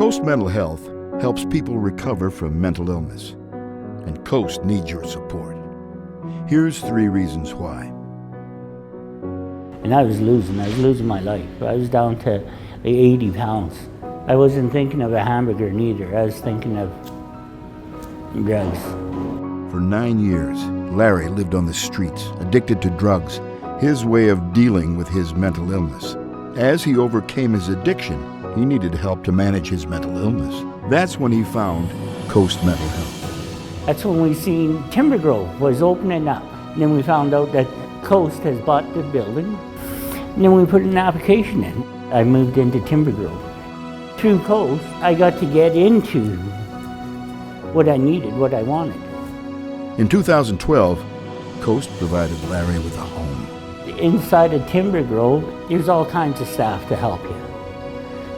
Coast Mental Health helps people recover from mental illness, and Coast needs your support. Here's 3 reasons why. And I was losing my life. I was down to 80 pounds. I wasn't thinking of a hamburger neither. I was thinking of drugs. For 9 years, Larry lived on the streets, addicted to drugs, his way of dealing with his mental illness. As he overcame his addiction, he needed help to manage his mental illness. That's when he found Coast Mental Health. That's when we seen Timber Grove was opening up. And then we found out that Coast has bought the building. And then we put an application in. I moved into Timber Grove. Through Coast, I got to get into what I needed, what I wanted. In 2012, Coast provided Larry with a home. Inside of Timber Grove, there's all kinds of staff to help you.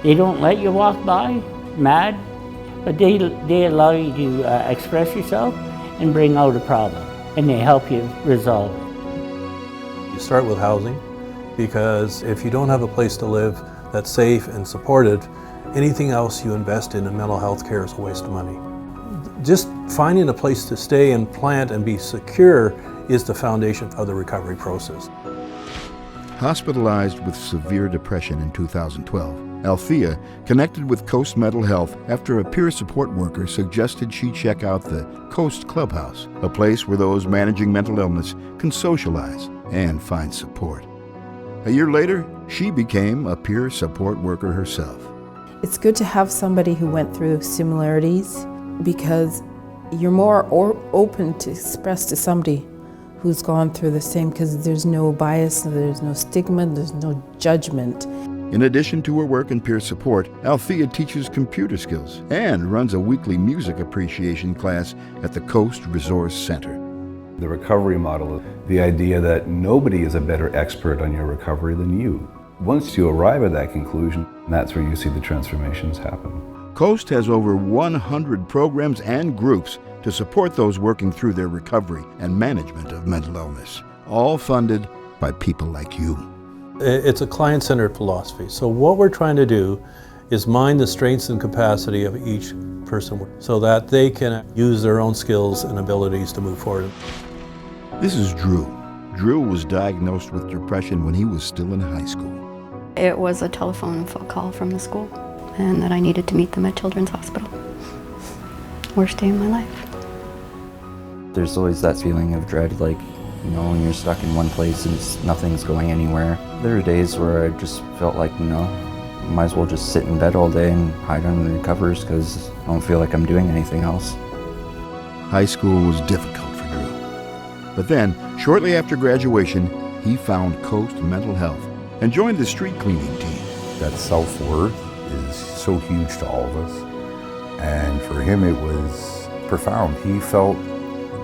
They don't let you walk by, mad, but they allow you to express yourself and bring out a problem, and they help you resolve it. You start with housing, because if you don't have a place to live that's safe and supported, anything else you invest in mental health care is a waste of money. Just finding a place to stay and plant and be secure is the foundation of the recovery process. Hospitalized with severe depression in 2012, Althea connected with Coast Mental Health after a peer support worker suggested she check out the Coast Clubhouse, a place where those managing mental illness can socialize and find support. A year later, she became a peer support worker herself. It's good to have somebody who went through similarities, because you're more open to express to somebody who's gone through the same, because there's no bias, there's no stigma, there's no judgment. In addition to her work in peer support, Althea teaches computer skills and runs a weekly music appreciation class at the Coast Resource Center. The recovery model, the idea that nobody is a better expert on your recovery than you. Once you arrive at that conclusion, that's where you see the transformations happen. Coast has over 100 programs and groups to support those working through their recovery and management of mental illness, all funded by people like you. It's a client-centered philosophy. So what we're trying to do is mine the strengths and capacity of each person so that they can use their own skills and abilities to move forward. This is Drew. Drew was diagnosed with depression when he was still in high school. It was a telephone call from the school, and that I needed to meet them at Children's Hospital. Worst day of my life. There's always that feeling of dread, like, you know, when you're stuck in one place and nothing's going anywhere. There are days where I just felt like, you know, I might as well just sit in bed all day and hide under the covers because I don't feel like I'm doing anything else. High school was difficult for Drew. But then, shortly after graduation, he found Coast Mental Health and joined the street cleaning team. That self-worth is so huge to all of us. And for him, it was profound. He felt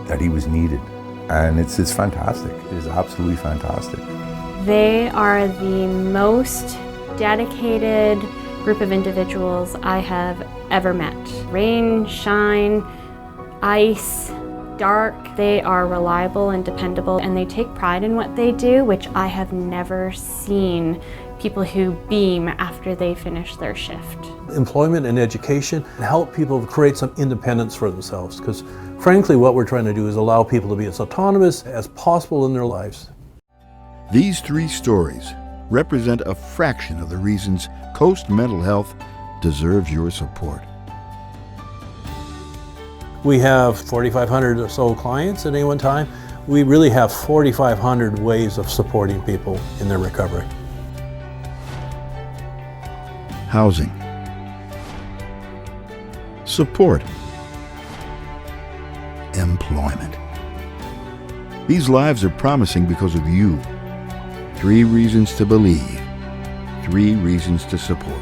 that he was needed. And it's fantastic. It is absolutely fantastic. They are the most dedicated group of individuals I have ever met. Rain, shine, ice, dark. They are reliable and dependable, and they take pride in what they do, which I have never seen people who beam after they finish their shift. Employment and education help people create some independence for themselves, because frankly what we're trying to do is allow people to be as autonomous as possible in their lives. These 3 stories represent a fraction of the reasons Coast Mental Health deserves your support. We have 4,500 or so clients at any one time. We really have 4,500 ways of supporting people in their recovery. Housing, support, employment. These lives are promising because of you. 3 reasons to believe, 3 reasons to support.